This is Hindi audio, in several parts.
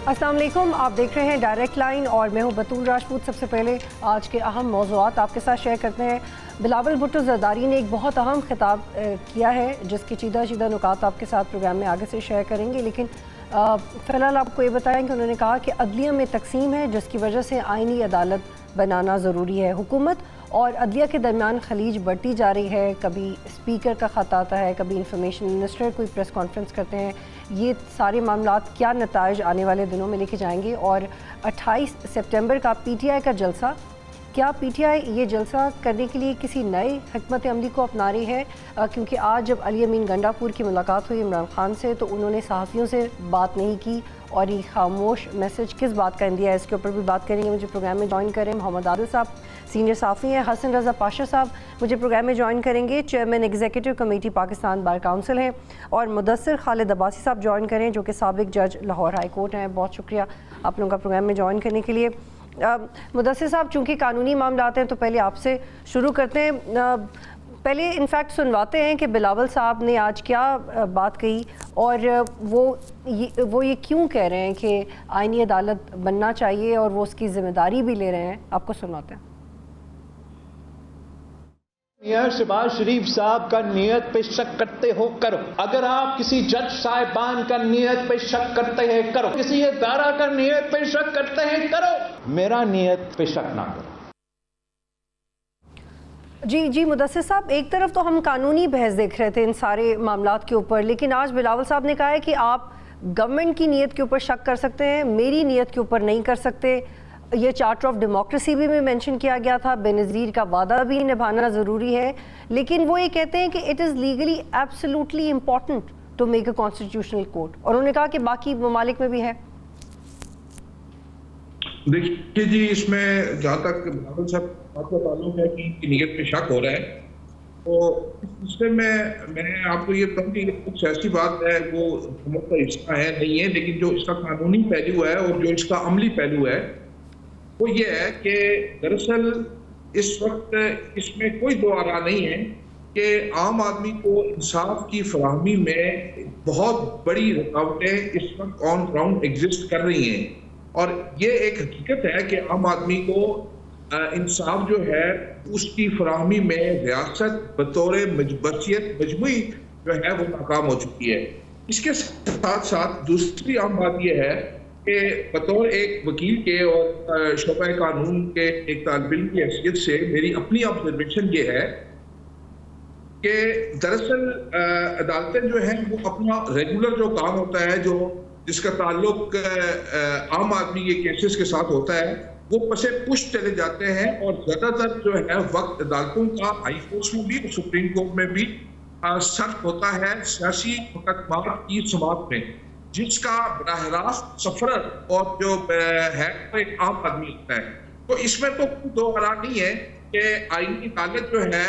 अस्सलाम वालेकुम, आप देख रहे हैं डायरेक्ट लाइन और मैं हूं बतूल राजपूत। सबसे पहले आज के अहम मौज़ूआत आपके साथ शेयर करते हैं। बिलावल भुट्टो ज़रदारी ने एक बहुत अहम खिताब किया है जिसके चीदा चीदा नुकात आपके साथ प्रोग्राम में आगे से शेयर करेंगे, लेकिन फ़िलहाल आपको ये बताएं कि उन्होंने कहा कि अदलिया में तकसीम है जिसकी वजह से आइनी अदालत बनाना ज़रूरी है। हुकूमत और अदलिया के दरमियान खलीज बढ़ती जा रही है। कभी स्पीकर का ख़त आता है, कभी इंफॉर्मेशन मिनिस्टर कोई प्रेस कॉन्फ्रेंस करते हैं। ये सारे मामलात क्या नताइज आने वाले दिनों में लेके जाएंगे। और 28 सितंबर का PTI का जलसा, क्या PTI ये जलसा करने के लिए किसी नए हिकमत अमली को अपना रही है? क्योंकि आज जब अली अमीन गंडापुर की मुलाकात हुई इमरान खान से तो उन्होंने सहाफ़ियों से बात नहीं की और ये खामोश मैसेज किस बात का इंदिया है, इसके ऊपर भी बात करेंगे। मुझे प्रोग्राम में ज्वाइन करें मोहम्मद आदिल साहब, सीनियर साफ़ी हैं। हसन रज़ा पाशा साहब मुझे प्रोग्राम में ज्वाइन करेंगे, chairman executive committee Pakistan bar council हैं। और मुदस्सिर खालिद अब्बासी साहब ज्वाइन करें जो कि साबिक जज लाहौर हाई कोर्ट हैं। बहुत शुक्रिया आप लोगों का प्रोग्राम में ज्वाइन करने के लिए। मुदस्सिर साहब, चूँकि कानूनी मामलात हैं तो पहले आपसे शुरू करते हैं। पहले इनफैक्ट सुनवाते हैं कि बिलावल साहब ने आज क्या बात कही और वो ये क्यों कह रहे हैं कि आइनी अदालत बनना चाहिए और वो उसकी जिम्मेदारी भी ले रहे हैं। आपको सुनवाते हैं। मियां शहबाज शरीफ साहब का नियत पे शक करते हो करो। अगर आप किसी जज साहिबान का नियत पे शक करते हैं करो, किसी इदारा का नियत पे शक करते हैं करो, मेरा नियत पे शक ना करो। जी मुदस्सिर साहब, एक तरफ तो हम कानूनी बहस देख रहे थे इन सारे मामलात के ऊपर, लेकिन आज बिलावल साहब ने कहा है कि आप गवर्नमेंट की नीयत के ऊपर शक कर सकते हैं, मेरी नीयत के ऊपर नहीं कर सकते। ये चार्टर ऑफ डेमोक्रेसी भी में मेंशन किया गया था, बेनज़ीर का वादा भी निभाना ज़रूरी है, लेकिन वो ये कहते हैं कि it is legally absolutely important to make a constitutional court. और उन्होंने कहा कि बाकी ममालिक में भी है। देखिए जी, इसमें जहाँ तक बिलावल साहब आपका ताल्लुक है कि इनकी नीयत पे शक हो रहा है, तो इसमें मैं आपको ये बताऊँ कि कुछ ऐसी बात है वो हुकूमत का हिस्सा है नहीं है, लेकिन जो इसका कानूनी पहलू है और जो इसका अमली पहलू है वो ये है कि दरअसल इस वक्त इसमें कोई दो आरा नहीं है कि आम आदमी को इंसाफ की फराहमी में बहुत बड़ी रुकावटें इस वक्त ऑन ग्राउंड एग्जिस्ट कर रही हैं। और ये एक हकीकत है कि आम आदमी को इंसाफ जो है उसकी फराहमी में रियासत बतौर बरसियत मजमुई जो है वो नाकाम हो चुकी है। इसके साथ साथ दूसरी आम बात यह है कि बतौर एक वकील के और शोबा कानून के एक तालिब इल्म की हैसियत से मेरी अपनी ऑब्जर्वेशन ये है कि दरअसल अदालतें जो हैं वो अपना रेगुलर जो काम होता है, जो जिसका ताल्लुक आम आदमी के केसेस के साथ होता है, वो पसे पुश चले जाते हैं और ज्यादातर जो है वक्त अदालतों का हाई कोर्ट में भी और सुप्रीम कोर्ट में भी सर्फ होता है सियासी मुकदमात की समाअत में, जिसका बराह रास्त सफर और जो है वो एक आम आदमी होता है। तो इसमें तो दो आरा नहीं है कि आईनी अदालत जो है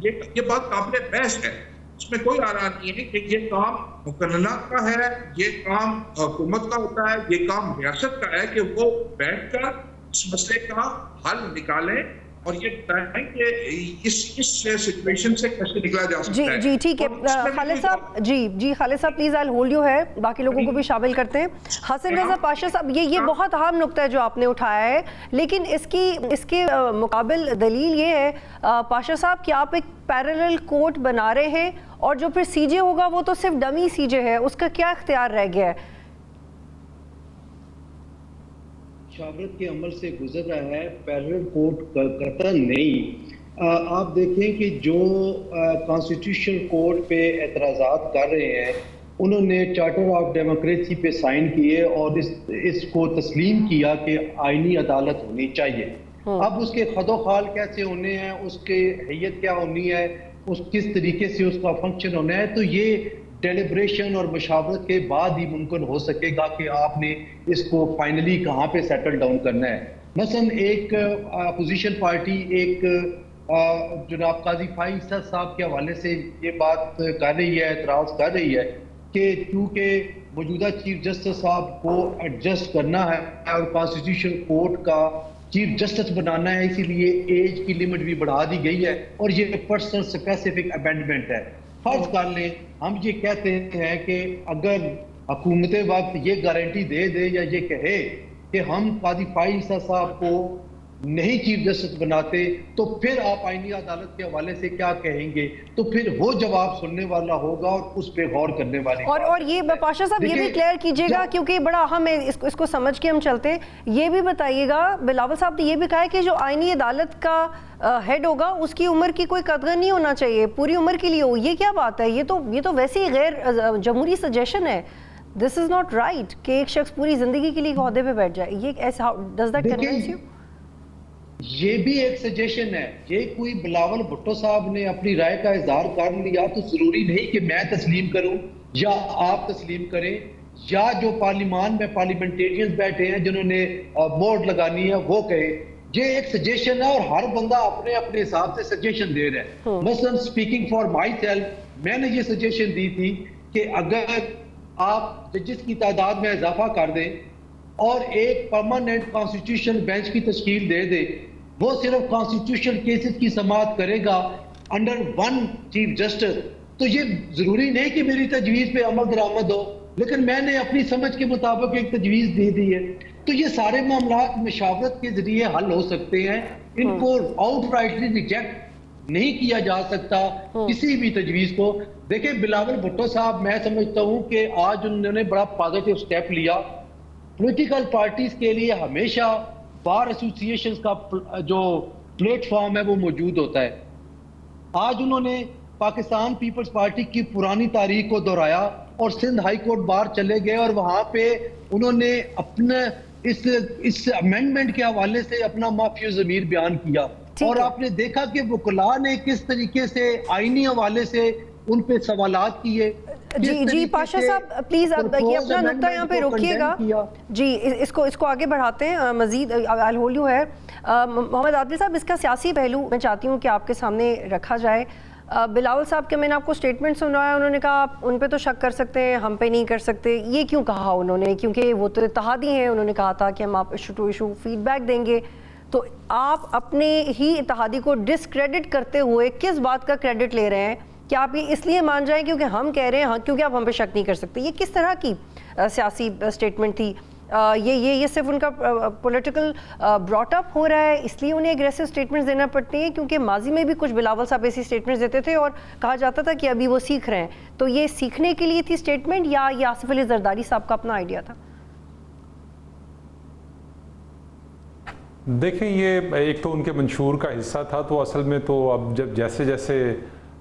ये बात काबिल बहस है, इसमें कोई आरा नहीं है कि ये काम मुकन्ना का है, ये काम हुकूमत का होता है, ये काम रियासत का है कि वो बैठकर इस मसले का हल निकालें और ये बताएं कि इस सिचुएशन से कैसे निकला जा सकता है। जी ठीक है खालिद साहब, जी खालिद साहब प्लीज आई होल्ड यू है, बाकी लोगों को भी शामिल करते हैं। हसन रज़ा पाशा साहब, ये बहुत अहम नुक्ता है जो आपने उठाया है, लेकिन इसके मुकाबिल दलील ये है पाशा साहब कि आप एक पैरेलल कोर्ट बना रहे हैं और जो फिर CJ होगा वो तो सिर्फ डमी CJ है, उसका क्या इख्तियार रह गया है? मुशावरत के अमल से गुजर रहा है, पैरेलल कोर्ट कतई नहीं। आप देखें कि जो कॉन्स्टिट्यूशनल कोर्ट पे एतराज़ात कर रहे हैं, उन्होंने चार्टर ऑफ डेमोक्रेसी पे साइन किए और इसको तस्लीम किया कि आइनी अदालत होनी चाहिए। अब उसके खदोखाल कैसे होने हैं, उसके हैयत क्या होनी है, किस तरीके से उसका फंक्शन होना है, तो ये डेलिब्रेशन और मुशावरत के बाद ही मुमकिन हो सकेगा कि आपने इसको फाइनली कहाँ पे सेटल डाउन करना है। मसलन एक अपोजिशन पार्टी एक जनाब काजी फाइज साहब के हवाले से ये बात कर रही है, एतराज़ कर रही है कि चूँकि मौजूदा चीफ जस्टिस साहब को एडजस्ट करना है और कॉन्स्टिट्यूशनल कोर्ट का चीफ जस्टिस बनाना है, इसीलिए एज की लिमिट भी बढ़ा दी गई है और ये पर्सनल स्पेसिफिक अमेंडमेंट है। फर्ज कर लें हम ये कहते हैं कि अगर हुकूमत वक्त ये गारंटी दे दे या ये कहे कि हम काजी फाइज़ साहब को नहीं चीफ जस्टिस बनाते, तो फिर आप आईनी अदालत के हवाले से क्या कहेंगे? तो फिर वो जवाब सुनने वाला होगा और उस पर गौर करने वाले। और ये पाशा साहब ये भी क्लियर कीजिएगा, क्योंकि बड़ा अहम है, इसको समझ के हम चलते हैं। ये भी बताइएगा, बिलावल साहब ने ये भी कहा है कि जो आईनी अदालत का हेड होगा उसकी उम्र की कोई कदर नहीं होना चाहिए, पूरी उम्र के लिए हो। ये क्या बात है? ये तो वैसे ही गैर जमहूरी सजेशन है। दिस इज नॉट राइट कि एक शख्स पूरी जिंदगी के लिए ओहदे पे बैठ जाए। ये ऐसा डज दैट कन्विंस यू? ये भी एक सजेशन है। ये कोई बिलावल भुट्टो साहब ने अपनी राय का इजहार कर लिया तो जरूरी नहीं कि मैं तस्लीम करूं या आप तस्लीम करें, या जो पार्लियामान में पार्लियामेंटेरियंस बैठे हैं जिन्होंने वोट लगानी है वो कहे। ये एक सजेशन है और हर बंदा अपने अपने हिसाब से सजेशन दे रहा है। मसलन स्पीकिंग फॉर माई सेल्फ, मैंने ये सजेशन दी थी कि अगर आप जजेस की तादाद में इजाफा कर दें और एक परमानेंट कॉन्स्टिट्यूशन बेंच की तश्कील दे दे, वो सिर्फ कॉन्स्टिट्यूशन केसेस की समाअत करेगा अंडर वन चीफ जस्टिस, तो ये जरूरी नहीं कि मेरी तजवीज पे अमल दरामद हो, लेकिन मैंने अपनी समझ के मुताबिक एक तजवीज दे दी है। तो ये सारे मामला मशावरत के जरिए हल हो सकते हैं। इनको आउटराइटली रिजेक्ट नहीं किया जा सकता किसी भी तजवीज को। देखिए बिलावल भुट्टो साहब, मैं समझता हूं कि आज उन्होंने बड़ा पॉजिटिव स्टेप लिया। पॉलिटिकल पार्टीज के लिए हमेशा बार एसोसिएशंस का जो प्लेटफॉर्म है वो मौजूद होता है। आज उन्होंने पाकिस्तान पीपल्स पार्टी की पुरानी तारीख को दोहराया और सिंध हाई कोर्ट बार चले गए और वहां पे उन्होंने अपने इस अमेंडमेंट के हवाले से अपना माफी ज़मीर बयान किया। और आपने देखा कि वकला ने किस तरीके से आईनी हवाले से उन पे सवालात किए। जी पाशा साहब प्लीज अब ये अपना नुक्ता यहाँ पे रोकिएगा जी, इसको आगे बढ़ाते हैं मजीद। आई होल्ड यू है मोहम्मद आदिल साहब, इसका सियासी पहलू मैं चाहती हूँ कि आपके सामने रखा जाए। बिलावल साहब के मैंने आपको स्टेटमेंट सुनवाया, उन्होंने कहा आप उन पे तो शक कर सकते हैं, हम पे नहीं कर सकते। ये क्यों कहा उन्होंने? क्योंकि वो तो इत्तेहादी हैं, उन्होंने कहा था कि हम आप इशू टू इशू फीडबैक देंगे। तो आप अपने ही इत्तेहादी को डिसक्रेडिट करते हुए किस बात का क्रेडिट ले रहे हैं? क्या आप ये इसलिए मान जाएं क्योंकि हम कह रहे हैं हाँ, क्योंकि आप हम पे शक नहीं कर सकते? ये किस तरह की सियासी स्टेटमेंट थी? ये सिर्फ उनका पॉलिटिकल ब्रॉटअप हो रहा है इसलिए उन्हें एग्रेसिव स्टेटमेंट्स देना पड़ते हैं? क्योंकि माजी में भी कुछ बिलावल साहब ऐसी स्टेटमेंट्स देते थे और कहा जाता था कि अभी वो सीख रहे हैं। तो ये सीखने के लिए थी स्टेटमेंट या ये आसिफ अली जरदारी साहब का अपना आइडिया था? देखिए, ये एक तो उनके मंशूर का हिस्सा था। तो असल में तो अब जब जैसे जैसे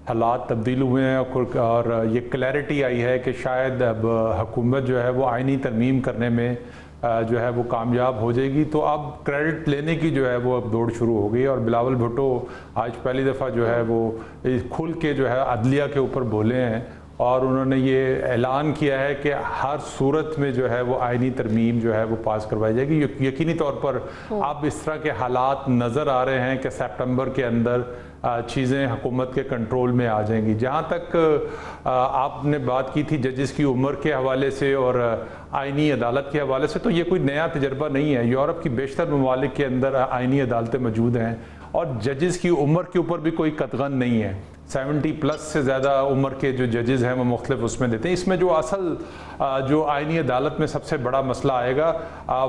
हालात तब्दील हुए हैं और ये क्लैरिटी आई है कि शायद अब हुकूमत जो है वो आइनी तरमीम करने में जो है वो कामयाब हो जाएगी, तो अब क्रेडिट लेने की जो है वो अब दौड़ शुरू हो गई। और बिलावल भुट्टो आज पहली दफ़ा जो है वो खुल के जो है अदलिया के ऊपर बोले हैं और उन्होंने ये ऐलान किया है कि हर सूरत में जो है वो आइनी तरमीम जो है वो पास करवाई जाएगी। यकीनी तौर पर अब इस तरह के हालात नज़र आ रहे हैं कि सितंबर के अंदर चीज़ें हुकूमत के कंट्रोल में आ जाएंगी। जहाँ तक आपने बात की थी जजेस की उम्र के हवाले से और आइनी अदालत के हवाले से, तो ये कोई नया तजर्बा नहीं है। यूरोप की बेशतर ममालिक के अंदर आइनी अदालतें मौजूद हैं और जजेस की उम्र के ऊपर भी कोई कतगन नहीं है। 70+ से ज़्यादा उम्र के जो जजेस हैं वो मुख्तलिफ उसमें देते हैं। इसमें जो असल जो आइनी अदालत में सबसे बड़ा मसला आएगा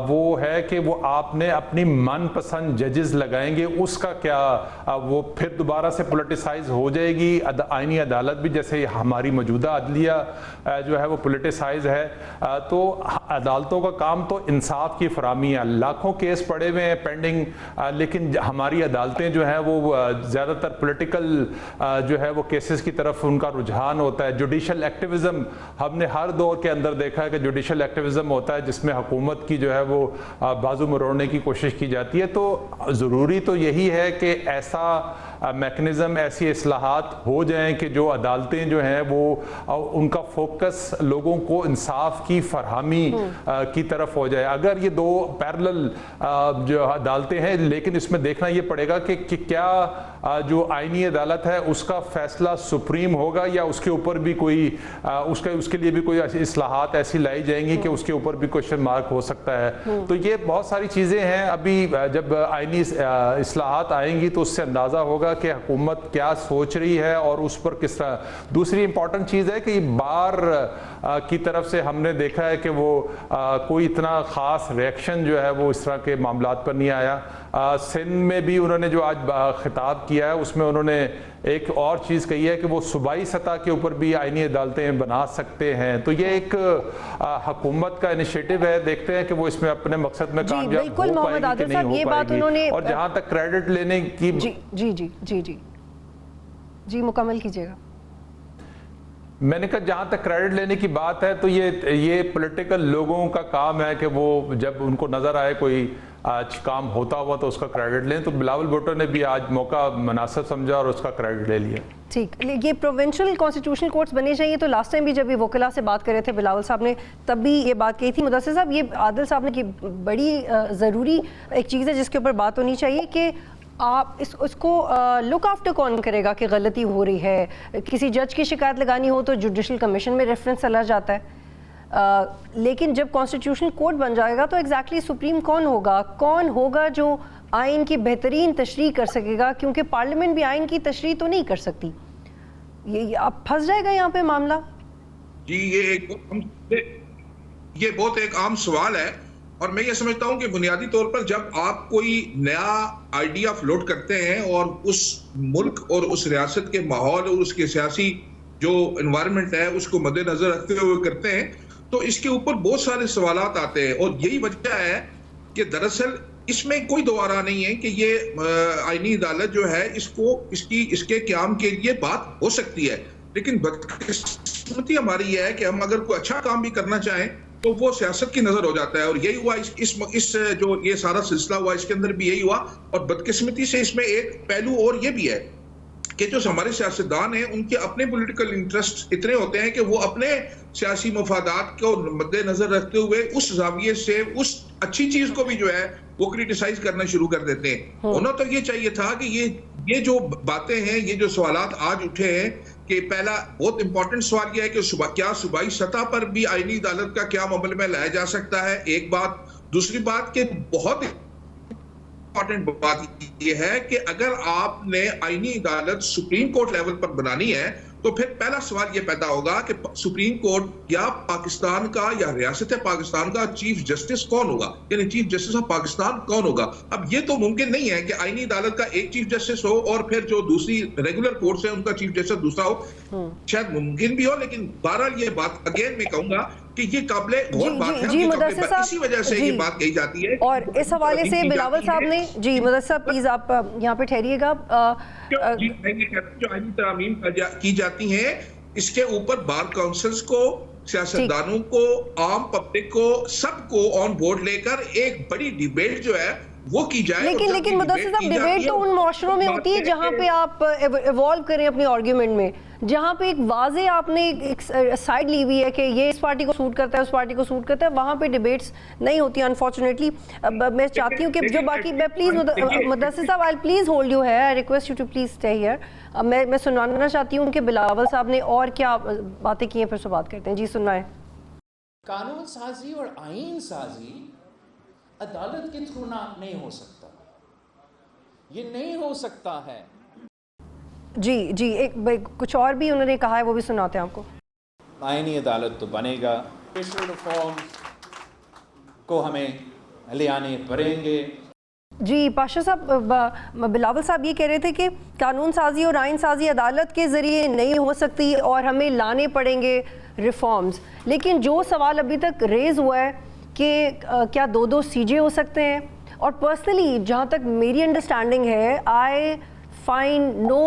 वो है कि वो आपने अपनी मनपसंद जजेस लगाएंगे, उसका क्या वो फिर दोबारा से पोलिटिसाइज हो जाएगी आइनी अदालत भी, जैसे हमारी मौजूदा अदलिया जो है वो पोलिटिसाइज है। तो अदालतों का काम तो इंसाफ की फरामी है। लाखों केस पड़े हुए हैं पेंडिंग, लेकिन हमारी अदालतें जो हैं वो ज़्यादातर पोलिटिकल जो है वो केसेस की तरफ उनका रुझान होता है। जुडिशल एक्टिविज्म हमने हर दौर के अंदर देखा है कि जुडिशल एक्टिविज्म होता है जिसमें हुकूमत की जो है वो बाजू मरोड़ने की कोशिश की जाती है। तो ज़रूरी तो यही है कि ऐसा मैकेनिज़्म, ऐसी इस्लाहात हो जाएं कि जो अदालतें जो हैं वो उनका फोकस लोगों को इंसाफ की फरहमी की तरफ हो जाए। अगर ये दो पैरेलल जो अदालतें हैं, लेकिन इसमें देखना ये पड़ेगा कि क्या जो आइनी अदालत है उसका फैसला सुप्रीम होगा या उसके ऊपर भी कोई उसके लिए भी कोई इस्लाहात ऐसी लाई जाएंगी कि उसके ऊपर भी क्वेश्चन मार्क हो सकता है। तो ये बहुत सारी चीज़ें हैं। अभी जब आइनी इस्लाहात आएंगी तो उससे अंदाज़ा होगा होगा कि हुकूमत क्या सोच रही है और उस पर किस तरह। दूसरी इंपॉर्टेंट चीज़ है कि बार की तरफ से हमने देखा है कि वो कोई इतना ख़ास रिएक्शन जो है वो इस तरह के मामलात पर नहीं आया। सिंध में भी उन्होंने जो आज खिताब किया है उसमें उन्होंने एक और चीज़ कही है कि वो सूबाई सतह के ऊपर भी आईनी अदालतें बना सकते हैं। तो ये एक हुकूमत का इनिशिएटिव है, देखते हैं कि वो इसमें अपने मकसद में कामयाब हो पाएगी कि नहीं हो पाएगी। और जहाँ तक क्रेडिट लेने की जी जी जी जी जी जी मुकम्मल कीजिएगा। मैंने कहा जहाँ तक क्रेडिट लेने की बात है तो ये पॉलिटिकल लोगों का काम है कि वो जब उनको नज़र आए कोई आज काम होता हुआ तो उसका क्रेडिट लें। तो बिलावल भुट्टो ने भी आज मौका मुनासिब समझा और उसका क्रेडिट ले लिया। ठीक, ये प्रोविंशियल कॉन्स्टिट्यूशनल कोर्ट्स बने चाहिए। तो लास्ट टाइम भी जब ये वकीला से बात कर रहे थे बिलावल साहब ने, तब भी ये बात कही थी। मुदस्सिर साहब, ये आदिल साहब ने की बड़ी ज़रूरी एक चीज़ है जिसके ऊपर बात होनी चाहिए कि आप इसको लुक आफ्टर कौन करेगा कि गलती हो रही है। किसी जज की शिकायत लगानी हो तो जुडिशल कमीशन में रेफरेंस चला जाता है, लेकिन जब कॉन्स्टिट्यूशनल कोर्ट बन जाएगा तो एग्जैक्टली सुप्रीम कौन होगा जो आइन की बेहतरीन तशरीह कर सकेगा, क्योंकि पार्लियामेंट भी आइन की तशरीह तो नहीं कर सकती। ये अब फंस जाएगा यहाँ पे मामला। जी, ये बहुत एक आम सवाल है और मैं ये समझता हूं कि बुनियादी तौर पर जब आप कोई नया आइडिया फ्लोट करते हैं और उस मुल्क और उस रियासत के माहौल और उसके सियासी जो एनवायरनमेंट है उसको मद्देनजर रखते हुए करते हैं तो इसके ऊपर बहुत सारे सवालात आते हैं। और यही वजह है कि दरअसल इसमें कोई दोबारा नहीं है कि ये आईनी अदालत जो है इसके क़याम के लिए बात हो सकती है, लेकिन बदकिस्मती हमारी है कि हम अगर कोई अच्छा काम भी करना चाहें तो वो सियासत की नजर हो जाता है। और यही हुआ इस जो ये सारा सिलसिला हुआ इसके अंदर भी यही हुआ। और बदकिस्मती से इसमें एक पहलू और ये भी है कि जो हमारे सियासतदान हैं उनके अपने पॉलिटिकल इंटरेस्ट इतने होते हैं कि वो अपने सियासी मफादात को मद्देनजर रखते हुए उस जाविये से उस अच्छी चीज को भी जो है वो क्रिटिसाइज करना शुरू कर देते हैं। होना तो ये चाहिए था कि ये जो बातें हैं, ये जो सवालात आज उठे हैं कि पहला बहुत इंपॉर्टेंट सवाल यह है कि क्या सूबाई सतह पर भी आईनी अदालत का क्या अमल में लाया जा सकता है, एक बात। दूसरी बात कि बहुत इंपॉर्टेंट बात यह है कि अगर आपने आईनी अदालत सुप्रीम कोर्ट लेवल पर बनानी है तो फिर पहला सवाल यह पैदा होगा कि सुप्रीम कोर्ट या पाकिस्तान का या रियासत पाकिस्तान का चीफ जस्टिस कौन होगा, यानी चीफ जस्टिस ऑफ पाकिस्तान कौन होगा। अब ये तो मुमकिन नहीं है कि आईनी अदालत का एक चीफ जस्टिस हो और फिर जो दूसरी रेगुलर कोर्ट है उनका चीफ जस्टिस दूसरा हो। शायद मुमकिन भी हो, लेकिन बहरहाल ये बात अगेन मैं कहूंगा कि ये काबिले गौर बात है। इसी वजह से ये बात कही जाती है। और इस हवाले से बिलावल साहब ने जी, मुदस्सिर साहब प्लीज आप यहाँ पे ठहरिएगा। जो आईनी तरमीम की जाती है इसके ऊपर बार काउंसिल्स को, सियासतदानों को, आम पब्लिक को, सबको ऑन बोर्ड लेकर एक बड़ी डिबेट जो है वो की जाए। लेकिन मुदस्सिर साहब, डिबेट तो उन माशरों में होती है जहाँ पे आप इवॉल्व करें अपनी आर्ग्यूमेंट में, जहाँ पे एक वाजे आपने एक साइड ली हुई है कि ये इस पार्टी को सूट करता है, उस पार्टी को सूट करता है, वहाँ पे डिबेट्स नहीं होती अनफॉर्चुनेटली। मैं चाहती हूँ कि जो बाकी, मैं प्लीज मुदस्सिर साहब, आई प्लीज होल्ड यू है, I request you to please stay here. मैं सुनवाना चाहती हूँ कि बिलावल साहब ने और क्या बातें की हैं, फिर से बात करते हैं। जी सुनवाएं। कानून साजी और आईन साजी अदालत के थ्रू नहीं हो सकता, ये नहीं हो सकता है। जी जी, एक कुछ और भी उन्होंने कहा है, वो भी सुनाते हैं आपको। आईनी अदालत तो बनेगा, रिफॉर्म को हमें ले आने पड़ेंगे। जी पाशा साहब, बिलावल साहब ये कह रहे थे कि कानून साजी और आइन साजी अदालत के ज़रिए नहीं हो सकती और हमें लाने पड़ेंगे रिफॉर्म्स। लेकिन जो सवाल अभी तक रेज़ हुआ है कि क्या दो सीजे हो सकते हैं, और पर्सनली जहाँ तक मेरी अंडरस्टैंडिंग है, I find no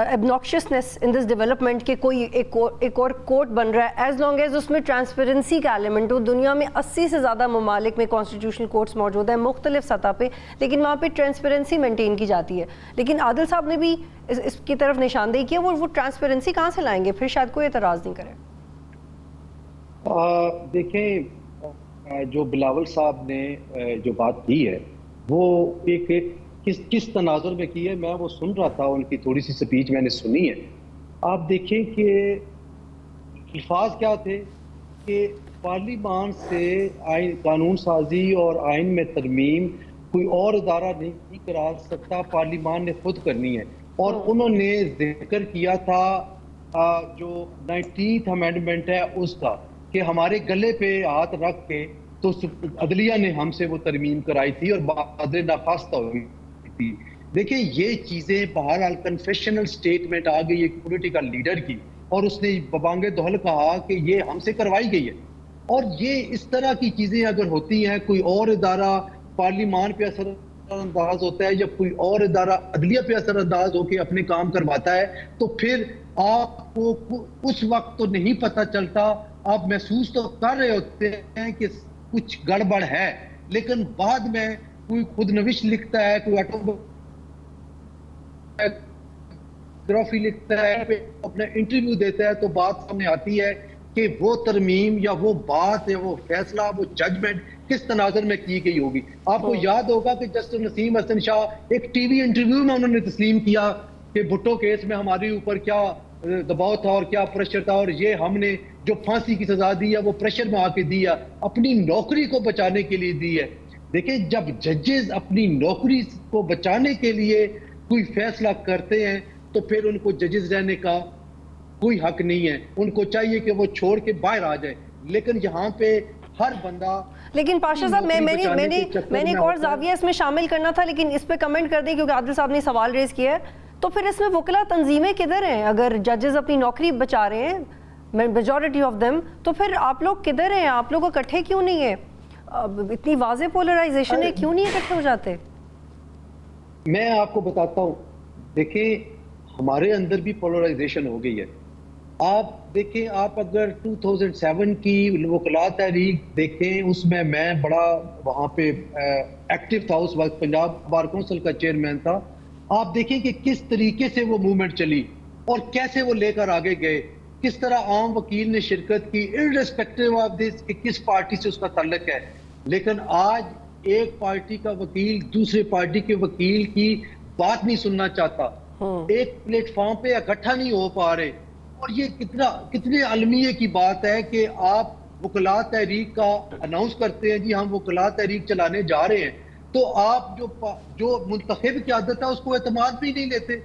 obnoxiousness in this development कि कोई एक और कोर्ट बन रहा है, एज लॉन्ग एज उसमें ट्रांसपेरेंसी का एलिमेंट हो। दुनिया में 80 से ज़्यादा ममालिक में कॉन्स्टिट्यूशनल कोर्ट्स मौजूद हैं मुख्तलिफ सतह पे, लेकिन वहाँ पे ट्रांसपेरेंसी मेंटेन की जाती है। लेकिन आदिल साहब ने भी इसकी तरफ निशानदेही की है, वो ट्रांसपेरेंसी कहाँ से लाएंगे, फिर शायद कोई एतराज़ नहीं करे। देखें, जो बिलावल साहब ने जो बात की है वो एक किस तनाजुर में की है, मैं वो सुन रहा था, उनकी थोड़ी सी स्पीच मैंने सुनी है। आप देखें कि अल्फाज क्या थे कि पार्लियामान से आइन, कानून साजी और आइन में तरमीम कोई और इदारा नहीं करा सकता, पार्लियामान ने खुद करनी है। और उन्होंने जिक्र किया था जो 19th अमेंडमेंट है उसका, कि हमारे गले पे हाथ रख के तो अदलिया ने हमसे वो तरमीम कराई थी और बादल नाखास्ता हुई थी। देखिए ये चीजें बहरहाल कन्फेशनल स्टेटमेंट आ गई एक पॉलिटिकल लीडर की, और उसने बबांगे दोहल कहा कि ये हमसे करवाई गई है। और ये इस तरह की चीजें अगर होती हैं, कोई और इदारा पार्लियामान पे असरअंदाज होता है या कोई और इदारा अदलिया पे असरअंदाज होकर अपने काम करवाता है, तो फिर आपको उस वक्त तो नहीं पता चलता, आप महसूस तो कर रहे होते हैं कि कुछ गड़बड़ है, लेकिन बाद में कोई खुद नविश लिखता है, कोई ऑटोबायोग्राफी लिखता है, अपना इंटरव्यू देता है, तो बात सामने आती है कि वो तरमीम या वो बात या वो फैसला, वो जजमेंट किस तनाजर में की गई होगी। आपको याद होगा कि जस्टिस नसीम हसन शाह एक टीवी इंटरव्यू में उन्होंने तस्लीम किया कि भुट्टो केस में हमारे ऊपर क्या दबाव था और क्या प्रेशर था, और ये हमने जो फांसी की सजा दी है वो प्रेशर में आके दी है, अपनी नौकरी को बचाने के लिए दी है। देखिए जब जजेस अपनी नौकरी को बचाने के लिए कोई फैसला करते हैं तो फिर उनको जजेस रहने का कोई हक नहीं है, उनको चाहिए कि वो छोड़ के बाहर आ जाए। लेकिन यहाँ पे हर बंदा, लेकिन पाशा साहब मैंने एक और जाविया इसमें शामिल करना था, लेकिन इस पे कमेंट कर दें क्योंकि आदिल साहब ने सवाल रेज किया है। तो फिर इसमें वकला तंजीमें किधर हैं? अगर जजेस अपनी नौकरी बचा रहे हैं मेजॉरिटी ऑफ देम, तो फिर आप लोग किधर हैं? आप लोग इकट्ठे क्यों नहीं है? इतनी वाज़ेह पोलराइजेशन है, क्यों नहीं इकट्ठे हो जाते? मैं आपको बताता हूँ, देखिए हमारे अंदर भी पोलराइजेशन हो गई है। आप देखें, आप अगर 2007 की वकला तहरीक देखें, उसमें मैं बड़ा वहाँ पे एक्टिव था, उस वक्त पंजाब बार कौंसिल का चेयरमैन था। आप देखें कि किस तरीके से वो मूवमेंट चली और कैसे वो लेकर आगे गए, किस तरह आम वकील ने शिरकत की, इररिस्पेक्टिव ऑफ दिस कि किस पार्टी से उसका ताल्लुक है। लेकिन आज एक पार्टी का वकील दूसरे पार्टी के वकील की बात नहीं सुनना चाहता, एक प्लेटफॉर्म पे इकट्ठा नहीं हो पा रहे। और ये कितने अलमिये की बात है कि आप वकला तहरीक का अनाउंस करते हैं, जी हम वकला तहरीक चलाने जा रहे हैं, तो आप जो मुंतखब क़यादत है उसको एतमाद भी नहीं लेते।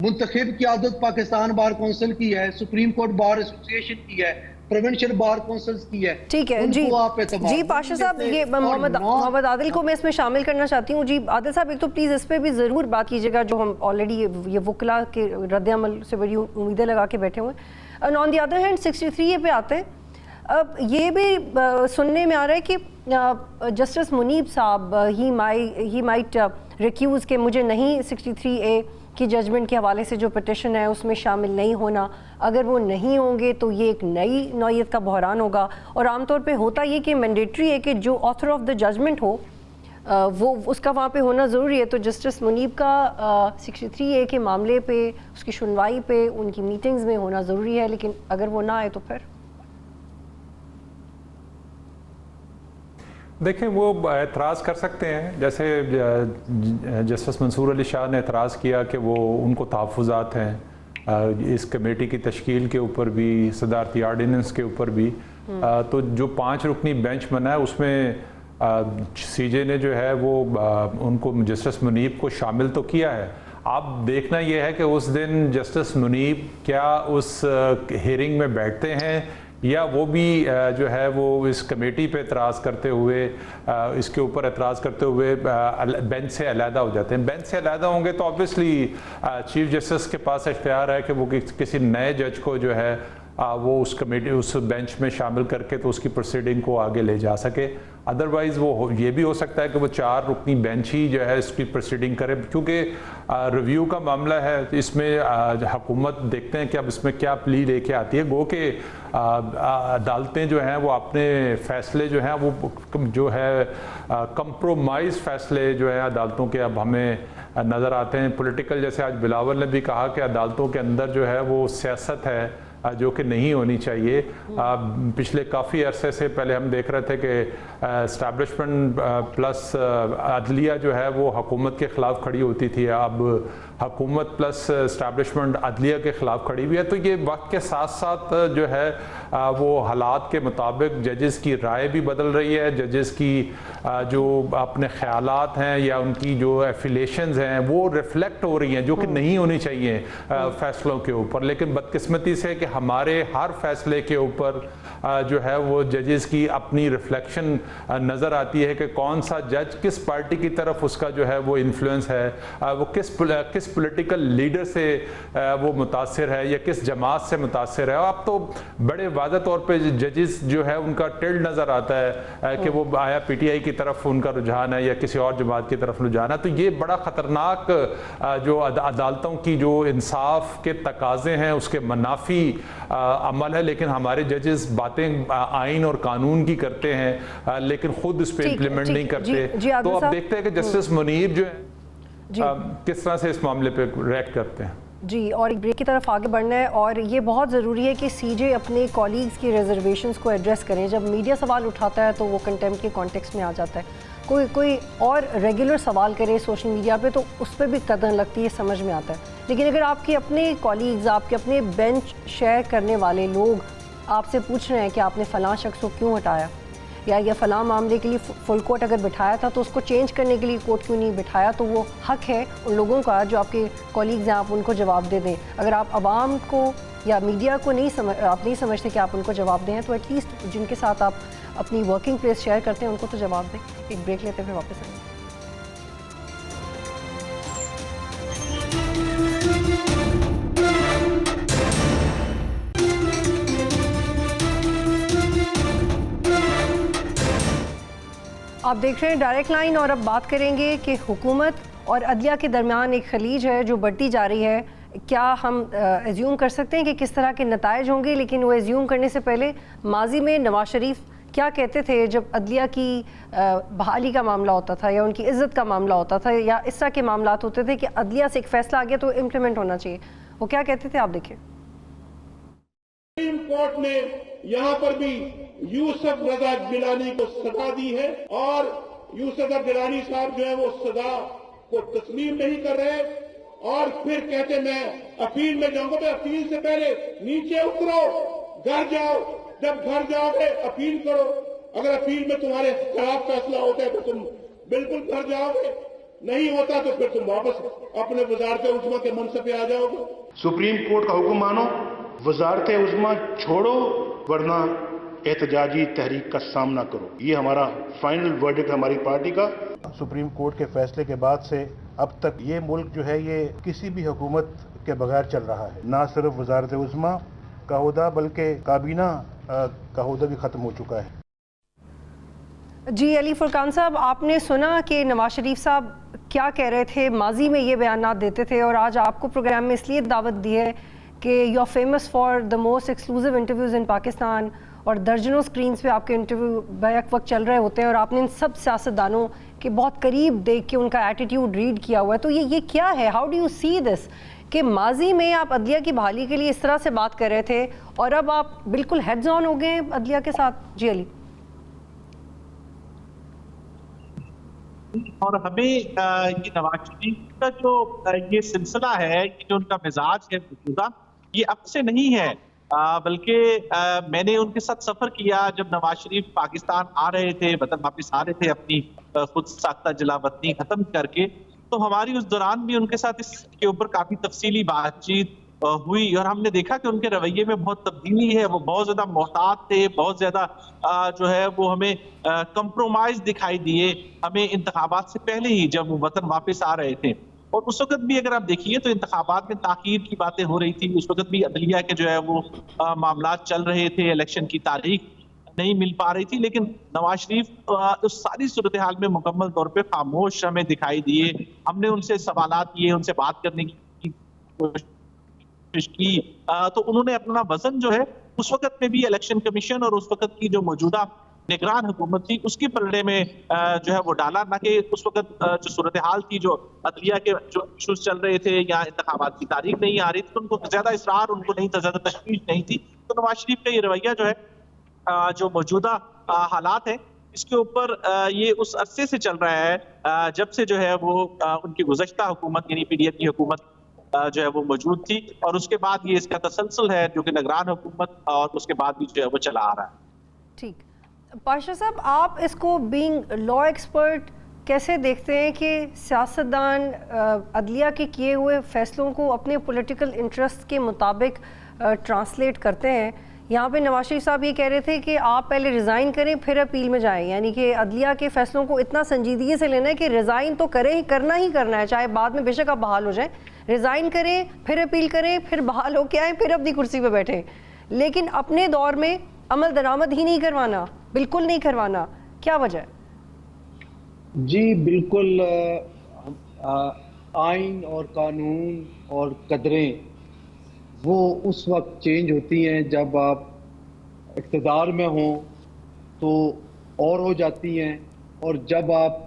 मुंतखब क़यादत पाकिस्तान बार कौंसिल की है, सुप्रीम कोर्ट बार एसोसिएशन की है, प्रोविंशियल बार कौंसिल्स की है। ठीक है जी, जी पाशा साहब, ये मोहम्मद आदिल को मैं इसमें शामिल करना चाहती हूँ। जी आदिल साहब, एक तो प्लीज़ इस पर भी ज़रूर बात कीजिएगा, जो हम ऑलरेडी ये वकला के रद्द-ए-अमल से बड़ी उम्मीदें लगा के बैठे हुए हैं। On the other hand 63A पे आते हैं। अब ये भी सुनने में आ रहा है कि जस्टिस मुनीब साहब ही माइट रिक्यूज़ के मुझे नहीं 63A की जजमेंट के हवाले से जो पिटिशन है उसमें शामिल नहीं होना। अगर वो नहीं होंगे तो ये एक नई नौयत का बहरान होगा। और आमतौर पे होता ये कि मैंडेटरी है कि जो ऑथर ऑफ द जजमेंट हो वो उसका वहाँ पे होना ज़रूरी है। तो जस्टिस मुनीब का 63A के मामले पे, उसकी सुनवाई पे, उनकी मीटिंग्स में होना ज़रूरी है, लेकिन अगर वो ना आए तो फिर देखें वो एतराज़ कर सकते हैं। जैसे जस्टिस मंसूर अली शाह ने एतराज़ किया कि वो उनको तहफ़्फ़ुज़ात हैं इस कमेटी की तश्कील के ऊपर भी, सदारती आर्डीनेंस के ऊपर भी। तो जो 5 रुकनी बेंच बना है उसमें CJ ने जो है वो उनको जस्टिस मुनीब को शामिल तो किया है। अब देखना यह है कि उस दिन जस्टिस मुनीब क्या उस हियरिंग में बैठते हैं या वो भी जो है वो इस कमेटी पे एतराज़ करते हुए, इसके ऊपर एतराज़ करते हुए बेंच से अलहदा हो जाते हैं। बेंच से अलहदा होंगे तो ऑब्वियसली चीफ जस्टिस के पास इख्तियार है कि वो किसी नए जज को जो है वो उस कमेटी, उस बेंच में शामिल करके तो उसकी प्रोसीडिंग को आगे ले जा सके। अदरवाइज़ वो ये भी हो सकता है कि वो 4 रुकनी बेंच ही जो है इसकी प्रोसीडिंग करे, क्योंकि रिव्यू का मामला है। इसमें हुकूमत देखते हैं कि अब इसमें क्या प्ली लेके आती है। गो के अदालतें जो हैं वो अपने फ़ैसले जो हैं वो जो है कंप्रोमाइज़ फ़ैसले जो है अदालतों के अब हमें नज़र आते हैं। पॉलिटिकल, जैसे आज बिलावल ने भी कहा कि अदालतों के अंदर जो है वो सियासत है जो कि नहीं होनी चाहिए। पिछले काफ़ी अरसे से पहले हम देख रहे थे कि एस्टैब्लिशमेंट प्लस अदलिया जो है वो हुकूमत के ख़िलाफ़ खड़ी होती थी, अब हुकूमत प्लस एस्टैब्लिशमेंट अदलिया के ख़िलाफ़ खड़ी हुई है। तो ये वक्त के साथ साथ जो है वो हालात के मुताबिक जजेस की राय भी बदल रही है, जजेस की जो अपने ख्यालात हैं या उनकी जो एफिलेशंस हैं वो रिफ्लेक्ट हो रही हैं, जो कि नहीं होनी चाहिए फैसलों के ऊपर। लेकिन बदकिस्मती से कि हमारे हर फैसले के ऊपर जो है वो जजेस की अपनी रिफ्लेक्शन नज़र आती है कि कौन सा जज किस पार्टी की तरफ उसका जो है वो इन्फ्लुएंस है, वो किस पॉलिटिकल लीडर से वो मुतासिर है या किस जमात से मुतासिर है। अब तो बड़े वाज़ेह तौर पे जजेस जो है उनका टिल्ड नज़र आता है कि वो आया पीटीआई की तरफ उनका रुझान है या किसी और जमात की तरफ रुझान है। तो ये बड़ा ख़तरनाक जो अदालतों की जो इंसाफ के तकाजे हैं उसके मनाफी अमल है। लेकिन हमारे जजेस बातें आइन और कानून की करते हैं लेकिन खुद इस पर इम्प्लीमेंट नहीं करते। तो अब देखते हैं कि जस्टिस मुनीर जो है किस तरह से इस मामले पे रिएक्ट करते हैं। जी, और एक ब्रेक की तरफ आगे बढ़ना है और ये बहुत ज़रूरी है कि सीजे अपने कॉलीग्स की रिजर्वेशंस को एड्रेस करें। जब मीडिया सवाल उठाता है तो वो कंटेम्प्ट के कॉन्टेक्स्ट में आ जाता है। कोई और रेगुलर सवाल करे सोशल मीडिया पे तो उस पर भी कदर लगती है, समझ में आता है। लेकिन अगर आपके अपने कॉलीग्स, आपके अपने बेंच शेयर करने वाले लोग आपसे पूछ रहे हैं कि आपने फ़लाँ शख्स को क्यों हटाया या फ़लाँ मामले के लिए फुल कोर्ट अगर बिठाया था तो उसको चेंज करने के लिए कोर्ट क्यों नहीं बिठाया, तो वो हक है उन लोगों का जो आपके कॉलीग्स हैं, आप उनको जवाब दे दें। अगर आप आवाम को या मीडिया को आप नहीं समझते कि आप उनको जवाब दें तो एटलीस्ट जिनके साथ आप अपनी वर्किंग प्लेस शेयर करते हैं उनको तो जवाब दें। एक ब्रेक लेते हैं, फिर वापस आएंगे। आप देख रहे हैं डायरेक्ट लाइन और अब बात करेंगे कि हुकूमत और अदलिया के दरमियान एक खलीज है जो बढ़ती जा रही है। क्या हम एज्यूम कर सकते हैं कि किस तरह के नताइज होंगे? लेकिन वो एज्यूम करने से पहले माजी में नवाज शरीफ क्या कहते थे जब अदलिया की बहाली का मामला होता था या उनकी इज़्ज़त का मामला होता था या इस तरह के मामला होते थे कि अदलिया से एक फ़ैसला आ गया तो इम्प्लीमेंट होना चाहिए, वो क्या कहते थे? आप देखिए। सुप्रीम कोर्ट ने यहाँ पर भी यूसुफ रजा गिलानी को सजा दी है और यूसुफ रजा गिलानी साहब जो है वो सजा को तस्लीम नहीं कर रहे और फिर कहते मैं अपील में जाऊंगा। तो अपील से पहले नीचे उतरो, घर जाओ, जब घर जाओगे अपील करो। अगर अपील में तुम्हारे खिलाफ फैसला होता है तो तुम बिल्कुल घर जाओगे, नहीं होता तो फिर तुम वापस अपने वजारत उज़्मा के मनसब पे आ जाओगे। सुप्रीम कोर्ट का हुक्म मानो, वजारत उज़्मा छोड़ो, वरना एहतजाजी तहरीक का सामना करो। ये हमारा फाइनल वर्डिक्ट हमारी पार्टी का। सुप्रीम कोर्ट के फैसले के बाद से अब तक ये मुल्क जो है ये किसी भी हुकूमत के बगैर चल रहा है। ना सिर्फ वजारत उज़्मा का ओहदा बल्कि काबीना का ओहदा भी ख़त्म हो चुका है। जी अली फुरकान साहब, आपने सुना कि नवाज शरीफ साहब क्या कह रहे थे, माजी में ये बयान देते थे और आज आपको प्रोग्राम में इसलिए दावत दी है कि you are famous for the most exclusive interviews in Pakistan और दर्जनों स्क्रीन्स पे आपके इंटरव्यू बैक वक्त चल रहे होते हैं और आपने इन सब सियासतदानों के बहुत करीब देख के उनका एटीट्यूड रीड किया हुआ है। तो ये क्या है? How do you see this कि माजी में आप अदलिया की बहाली के लिए इस तरह से बात कर रहे थे और अब आप बिल्कुल हेड्स ऑन हो गए अदलिया के साथ? जी अली। और हमें ये नवाज शरीफ का जो ये सिलसिला है, ये जो उनका मिजाज है मौजूदा, ये अब से नहीं है, बल्कि मैंने उनके साथ सफर किया जब नवाज शरीफ पाकिस्तान आ रहे थे, वतन वापस आ रहे थे अपनी खुद साख्ता जलावतनी खत्म करके। तो हमारी उस दौरान भी उनके साथ इसके ऊपर काफी तफसीली बातचीत हुई और हमने देखा कि उनके रवैये में बहुत तब्दीली है। वो बहुत ज्यादा मोहतात थे, बहुत ज्यादा जो है वो हमें कंप्रोमाइज दिखाई दिए हमें इंतखाबात से पहले ही जब वो वतन वापस आ रहे थे। और उस वक्त भी अगर आप देखिए तो इंतखाबात में ताखीर की बातें हो रही थी। उस वक्त भी अदलिया के जो है वो मामला चल रहे थे, इलेक्शन की तारीख नहीं मिल पा रही थी, लेकिन नवाज शरीफ उस सारी सूरत हाल में मुकम्मल तौर पे खामोश हमें दिखाई दिए। हमने उनसे सवालात किए, उनसे बात करने की कोशिश की, तो उन्होंने अपना वजन जो है उस वक्त में भी इलेक्शन कमीशन और उस वक्त की जो मौजूदा निगरान हुकूमत थी उसकी पलड़े में जो है वो डाला, ना कि उस वक्त जो सूरत हाल थी, जो अदलिया के जो इशूज चल रहे थे या इंतखाबात की तारीख नहीं आ रही थी, तो उनको ज्यादा इसरार उनको नहीं था, ज्यादा तशवीश नहीं थी। तो नवाज शरीफ का ये रवैया जो है जो मौजूदा हालात है इसके ऊपर ये उस अरसे से चल रहा है जब से जो है वो उनकी गुज़श्ता हुकूमत यानी पीडीएम की हुकूमत जो है वो मौजूद थी, और उसके बाद ये इसका तसलसल है जो कि निगरान हुकूमत और उसके बाद भी जो है वो चला आ रहा है। ठीक, पाशा साहब, आप इसको बीइंग लॉ एक्सपर्ट कैसे देखते हैं कि सियासतदान अदलिया के किए हुए फैसलों को अपने पॉलिटिकल इंटरेस्ट के मुताबिक ट्रांसलेट करते हैं? यहाँ पे नवाज शरीफ साहब ये कह रहे थे कि आप पहले रिज़ाइन करें फिर अपील में जाएं, यानी कि अदलिया के फैसलों को इतना संजीदगी से लेना है कि रिज़ाइन तो करें ही करना है, चाहे बाद में बेशक आप बहाल हो जाएं, रिज़ाइन करें फिर अपील करें फिर बहाल होके आएँ फिर अपनी कुर्सी पर बैठें, लेकिन अपने दौर में अमल दरामद ही नहीं करवाना, बिल्कुल नहीं करवाना, क्या वजह है? जी बिल्कुल, आइन और कानून और कदरें वो उस वक्त चेंज होती हैं जब आप इक़्तिदार में हों तो और हो जाती हैं, और जब आप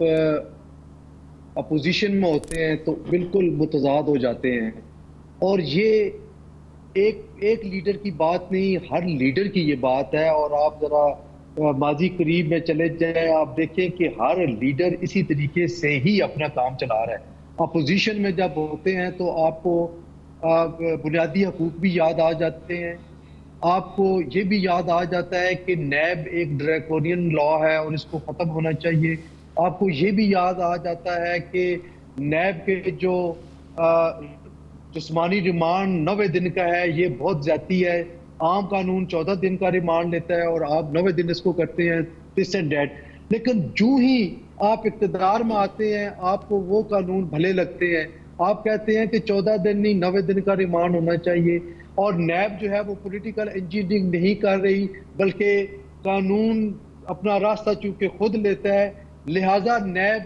अपोजिशन में होते हैं तो बिल्कुल मुतज़ाद हो जाते हैं। और ये एक लीडर की बात नहीं, हर लीडर की ये बात है। और आप ज़रा माजी करीब में चले जाएं, आप देखें कि हर लीडर इसी तरीके से ही अपना काम चला रहा है। अपोजिशन में जब होते हैं तो आपको बुनियादी हकूक भी याद आ जाते हैं, आपको ये भी याद आ जाता है कि नैब एक ड्रैकोनियन लॉ है और इसको ख़त्म होना चाहिए। आपको ये भी याद आ जाता है कि नैब के जो जिस्मानी रिमांड 90 दिन का है, ये बहुत ज़्यादती है। आम कानून 14 दिन का रिमांड लेता है और आप 90 दिन इसको करते हैं, दिस एंड डैट। लेकिन जो ही आप इक़्तिदार में आते हैं आपको वो कानून भले लगते हैं, आप कहते हैं कि 14 दिन नहीं 90 दिन का रिमांड होना चाहिए। और नैब जो है वो पॉलिटिकल इंजीनियरिंग नहीं कर रही, बल्कि कानून अपना रास्ता चूंकि खुद लेता है, लिहाजा नैब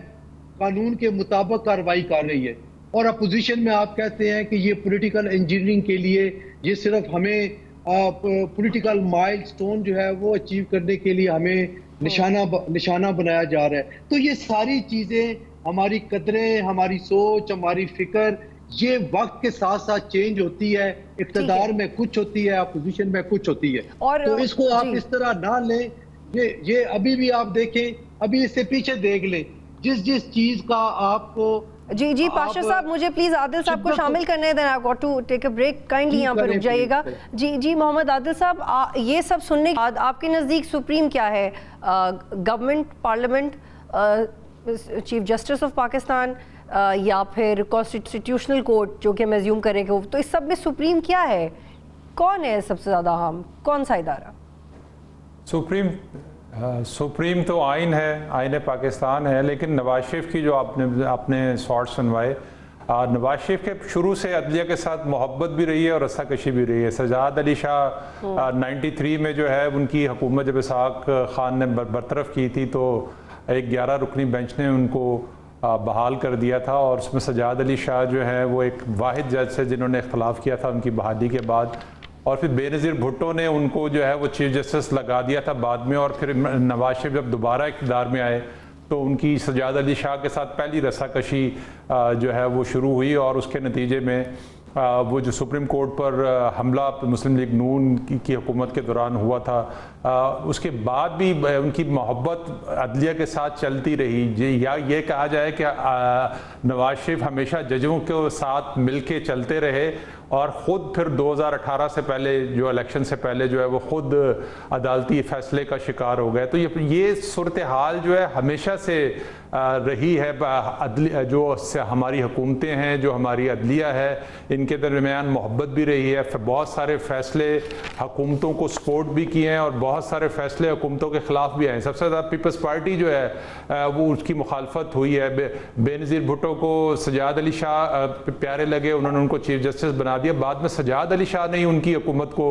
कानून के मुताबिक कार्रवाई कर रही है। और अपोजिशन में आप कहते हैं कि ये पॉलिटिकल इंजीनियरिंग के लिए, ये सिर्फ हमें पॉलिटिकल माइलस्टोन जो है वो अचीव करने के लिए हमें निशाना बनाया जा रहा है। तो ये सारी चीज़ें, हमारी कदरें, हमारी सोच, हमारी फिक्र, ये वक्त के साथ साथ चेंज होती है। इक़्तिदार में कुछ होती है, अपोजिशन में कुछ होती है। और तो इसको आप इस तरह ना लें। ये अभी भी आप देखें, अभी इससे पीछे देख लें, जिस चीज़ का आपको जी पाशा साहब, मुझे प्लीज आदिल साहब को शामिल करने दें। I got to take a break, kindly यहाँ पर रुक जाइएगा। जी मोहम्मद आदिल साहब, ये सब सुनने के बाद आपके नज़दीक सुप्रीम क्या है? Government, parliament, chief justice of Pakistan, या फिर कॉन्स्टिट्यूशनल कोर्ट जो कि हम एज्यूम करेंगे, तो इस सब में सुप्रीम क्या है? कौन है सबसे ज़्यादा अहम, कौन सा इदारा? सुप्रीम तो आइन है, आइन पाकिस्तान है। लेकिन नवाज शरीफ की जो आपने शॉर्ट सुनवाए, नवाज शरीफ के शुरू से अदलिया के साथ मोहब्बत भी रही है और रस्साकशी भी रही है। सजाद अली शाह 93 में जो है उनकी हुकूमत जब इसहाक खान ने बरतरफ की थी तो एक 11 रुकनी बेंच ने उनको बहाल कर दिया था, और उसमें सजाद अली शाह जो है वो एक वाहिद जज से जिन्होंने इख्तलाफ किया था उनकी बहाली के बाद। और फिर बेनज़ीर भुट्टो ने उनको जो है वो चीफ जस्टिस लगा दिया था बाद में। और फिर नवाज शरीफ जब दोबारा इक़्तिदार में आए तो उनकी सजाद अली शाह के साथ पहली रस्साकशी जो है वो शुरू हुई, और उसके नतीजे में वो जो सुप्रीम कोर्ट पर हमला मुस्लिम लीग नून की हुकूमत के दौरान हुआ था, उसके बाद भी उनकी मोहब्बत अदलिया के साथ चलती रही। या ये कहा जाए कि नवाज शरीफ हमेशा जजों के साथ मिलके चलते रहे, और ख़ुद फिर 2018 से पहले जो इलेक्शन से पहले जो है वो ख़ुद अदालती फ़ैसले का शिकार हो गए। तो ये सूरत हाल जो है हमेशा से रही है। जो हमारी हुकूमतें हैं, जो हमारी अदलिया है, इनके दरमियान मोहब्बत भी रही है। बहुत सारे फ़ैसले हुकूमतों को सपोर्ट भी किए हैं और बहुत सारे फ़ैसले हुकूमतों के ख़िलाफ़ भी आए हैं। सबसे ज़्यादा पीपल्स पार्टी जो है वो उसकी मुखालफत हुई है। बेनज़ीर भुट्टो को सजाद अली शाह प्यारे लगे, उन्होंने उनको चीफ जस्टिस बना दिया। बाद में सजाद अली शाह ने उनकी हुकूमत को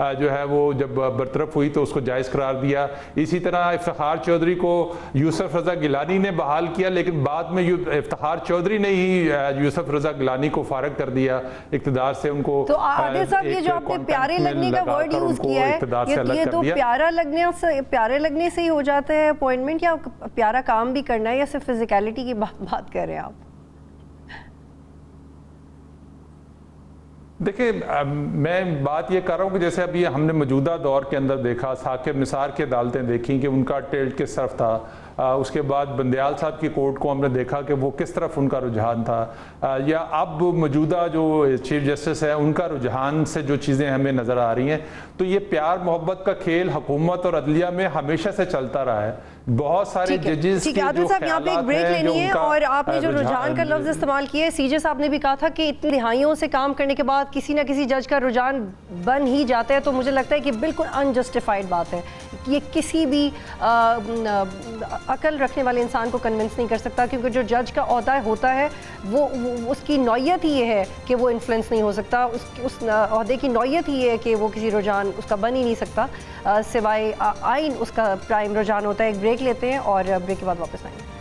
जो है वो जब बरतरफ हुई तो उसको जायज़ करार दिया। इसी तरह इफ्तिखार चौधरी को यूसुफ रज़ा गिलानी ने बहाल किया, लेकिन बाद में इफ्तिखार चौधरी ने ही यूसुफ रज़ा गिलानी को फारग कर दिया इक़्तिदार से। उनको तो आदिल साहब, ये जो आपने प्यारे लगने का वर्ड यूज किया है, ये तो प्यारे लगने से ही हो जाता है अपॉइंटमेंट, या प्यारा काम भी करना है, या सिर्फ फिजिकलिटी की बात कर रहे हैं आप? देखिए, मैं बात ये कर रहा हूँ कि जैसे अभी हमने मौजूदा दौर के अंदर देखा, साकिब निसार की अदालतें देखी कि उनका टिल्ट किस तरफ था। उसके बाद बंदयाल साहब की कोर्ट को हमने देखा कि वो किस तरफ उनका रुझान था, या अब मौजूदा जो चीफ जस्टिस है उनका रुझान से जो चीज़ें हमें नज़र आ रही हैं। तो ये प्यार मोहब्बत का खेल हुकूमत और अदलिया में हमेशा से चलता रहा है। बहुत सारे जजेस ठीक है आदिल साहब, यहाँ पे एक ब्रेक लेनी है। और आपने जो रुझान का लफ्ज़ इस्तेमाल किया है, सीजे साहब ने भी कहा था कि इतनी दिहाइयों से काम करने के बाद किसी ना किसी जज का रुझान बन ही जाता है। तो मुझे लगता है कि बिल्कुल अनजस्टिफाइड बात है। ये किसी भी अकल रखने वाले इंसान को कन्विंस नहीं कर सकता, क्योंकि जो जज का ओहदा होता है वो उसकी नौयत ही ये है कि वो इन्फ्लुएंस नहीं हो सकता। उस ओहदे की नौयत ही ये है कि वो किसी रुझान उसका बन ही नहीं सकता, सिवाय आइन उसका प्राइम रुझान होता है। एक ब्रेक लेते हैं और ब्रेक के बाद वापस आएंगे।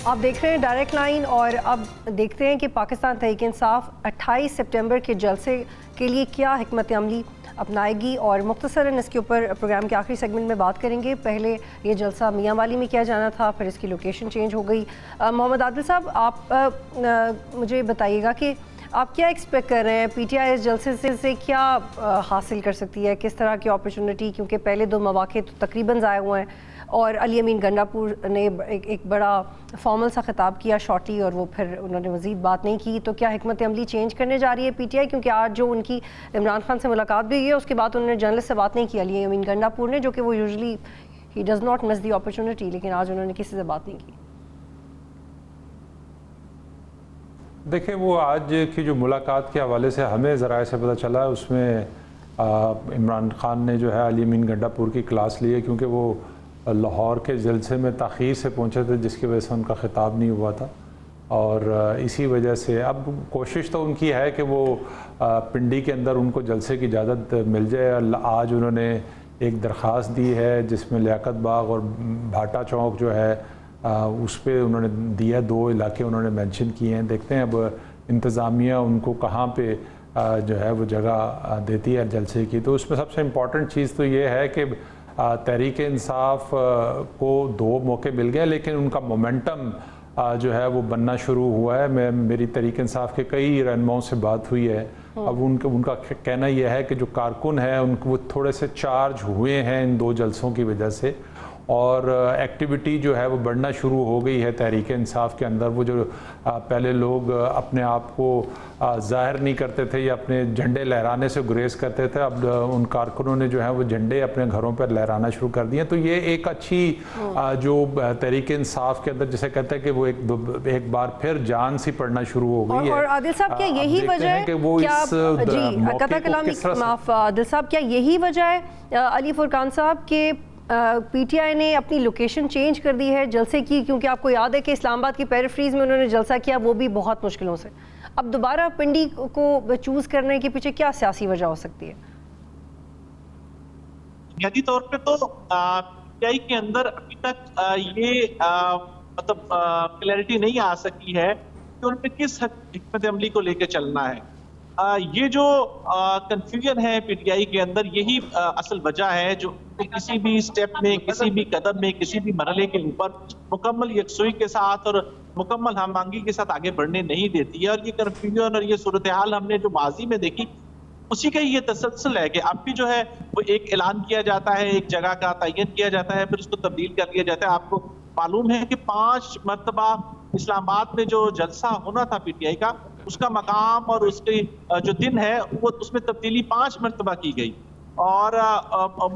आप देख रहे हैं डायरेक्ट लाइन और अब देखते हैं कि पाकिस्तान तहरीक इंसाफ 28 सितंबर के जलसे के लिए क्या हिकमत अमली अपनाएगी, और मुख्तसरन इसके ऊपर प्रोग्राम के आखिरी सेगमेंट में बात करेंगे। पहले ये जलसा मियाँ वाली में किया जाना था, फिर इसकी लोकेशन चेंज हो गई। मोहम्मद आदिल साहब, आप मुझे बताइएगा कि आप क्या एक्सपेक्ट कर रहे हैं, पीटीआई इस जलसे से क्या हासिल कर सकती है, किस तरह की अपॉर्चुनिटी, क्योंकि पहले दो मौके तो तकरीबन ज़ाया हुए हैं और अली अमीन गंडापुर ने एक बड़ा फॉर्मल सा खिताब किया शॉर्टली और वो फिर उन्होंने मज़ीद बात नहीं की। तो क्या हिकमत अमली चेंज करने जा रही है पीटीआई, क्योंकि आज जो उनकी इमरान खान से मुलाकात भी हुई है उसके बाद उन्होंने जर्नलिस्ट से बात नहीं की, अली अमीन गंडापुर ने, जो कि वो usually he does not miss the opportunity, लेकिन आज उन्होंने किसी से बात नहीं की। देखिए, वो आज की जो मुलाकात के हवाले से हमें ज़राए से पता चला, उसमें इमरान खान ने जो है अली अमीन गंडापुर की क्लास ली है, क्योंकि वो लाहौर के जलसे में ताख़ीर से पहुंचे थे, जिसकी वजह से उनका ख़िताब नहीं हुआ था। और इसी वजह से अब कोशिश तो उनकी है कि वो पिंडी के अंदर उनको जलसे की इजाज़त मिल जाए। आज उन्होंने एक दरख्वास्त दी है जिसमें लियाकत बाग और भाटा चौक जो है उस पर उन्होंने दिया, 2 इलाके उन्होंने मेंशन किए हैं। देखते हैं अब इंतज़ामिया उनको कहाँ पे जो है वो जगह देती है जलसे की। तो उसमें सबसे इम्पॉर्टेंट चीज़ तो ये है कि तहरीक इंसाफ को 2 मौके मिल गए, लेकिन उनका मोमेंटम जो है वो बनना शुरू हुआ है। मेरी तहरीक इंसाफ के कई रहनुमाओं से बात हुई है। अब उनका कहना यह है कि जो कारकुन है उनको वो थोड़े से चार्ज हुए हैं इन 2 जलसों की वजह से, और एक्टिविटी जो है वो बढ़ना शुरू हो गई है तहरीक इंसाफ के अंदर। वो जो पहले लोग अपने आप को जाहिर नहीं करते थे या अपने झंडे लहराने से गुरेज करते थे, अब उन कारकुनों ने जो है वो झंडे अपने घरों पर लहराना शुरू कर दिए। तो ये एक अच्छी जो तहरीक इंसाफ के अंदर जिसे कहते हैं कि वो एक बार फिर जान सी पड़ना शुरू हो गई है। और आदिल साहब, क्या यही वजह है कि वो आदिल साहब, क्या यही वजह है अली फुरकान साहब के पीटीआई ने अपनी लोकेशन चेंज कर दी है जलसे की? क्योंकि आपको याद है कि इस्लामाबाद की पैराफ्रीज में उन्होंने जलसा किया, वो भी बहुत मुश्किलों से। अब दोबारा पिंडी को चूज करने के पीछे क्या सियासी वजह हो सकती है? बुनियादी तौर पे तो पीटीआई के अंदर अभी तक ये मतलब क्लैरिटी नहीं आ सकी है कि उन्हें किस हिकमत अमली को लेकर चलना है। ये जो कंफ्यूजन है पीटीआई के अंदर, यही असल वजह है जो किसी भी स्टेप में, किसी भी कदम में, किसी भी मरहले के ऊपर मुकम्मल यकसुई के साथ और मुकम्मल हमआहंगी के साथ आगे बढ़ने नहीं देती है। और ये कंफ्यूजन और ये सूरत हाल हमने जो माजी में देखी, उसी का ये तसलसल है कि अब भी जो है वो एक ऐलान किया जाता है, एक जगह का तयन किया जाता है, फिर उसको तब्दील कर लिया जाता है। आपको मालूम है कि 5 मरतबा इस्लामाबाद में जो जलसा होना था पीटीआई का, उसका मकाम और उसके जो दिन है वो उसमें तब्दीली 5 मरतबा की गई। और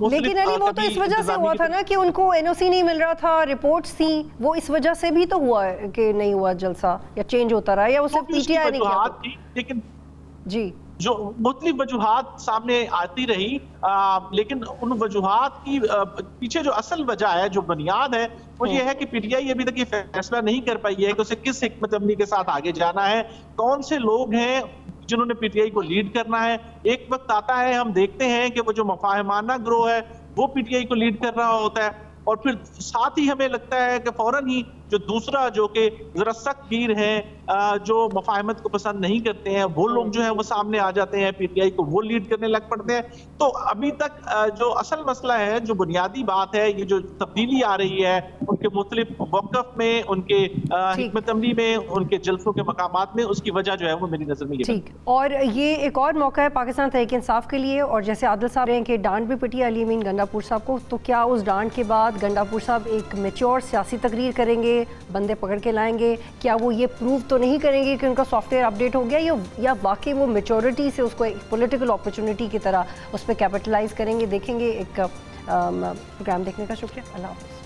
लेकिन अली वो तो इस वजह से हुआ था ना कि उनको एनओसी नहीं मिल रहा था, रिपोर्ट्स थी, वो इस वजह से भी तो हुआ है कि नहीं हुआ जलसा या चेंज होता रहा, या वो सिर्फ पीटीआई ने किया? लेकिन जी, जो मुख्तलिफ वजूहात सामने आती रही, लेकिन उन वजूहात की पीछे जो असल वजह है, जो बुनियाद है, वो ये है कि पीटीआई अभी तक ये फैसला नहीं कर पाई है कि उसे किस हिकमत अमली के साथ आगे जाना है, कौन से लोग हैं जिन्होंने पीटीआई को लीड करना है। एक वक्त आता है, हम देखते हैं कि वो जो मफाहमाना ग्रोह है वो पीटीआई को लीड कर रहा होता है, और फिर साथ ही हमें लगता है कि फौरन ही जो दूसरा जो कि जरा सख्त गिर है, जो मफाहमत को पसंद नहीं करते हैं, वो लोग जो है वो सामने आ जाते हैं, पीटीआई को वो लीड करने लग पड़ते हैं। तो अभी तक जो असल मसला है, जो बुनियादी बात है, ये जो तब्दीली आ रही है उनके मुख्तलिफ मौक़िफ़ में, उनके हिकमत अमली में, उनके जलसों के मकामात में, उसकी वजह जो है वो मेरी नज़र में ये ठीक। और ये एक और मौका है पाकिस्तान तहरीक इंसाफ के लिए, और जैसे आदिल साहब रहे हैं कि डांट भी पिटी अली अमीन गंडापुर साहब को, तो क्या उस डांट के बाद गंडापुर साहब एक मैच्योर सियासी तकरीर करेंगे, बंदे पकड़ के लाएंगे? क्या वो ये प्रूव तो नहीं करेंगे कि उनका सॉफ्टवेयर अपडेट हो गया, या वाकई वो मैच्योरिटी से उसको एक पॉलिटिकल अपॉर्चुनिटी की तरह उस पर कैपिटलाइज करेंगे? देखेंगे। एक प्रोग्राम देखने का शुक्रिया। अल्लाह हाफ़िज़।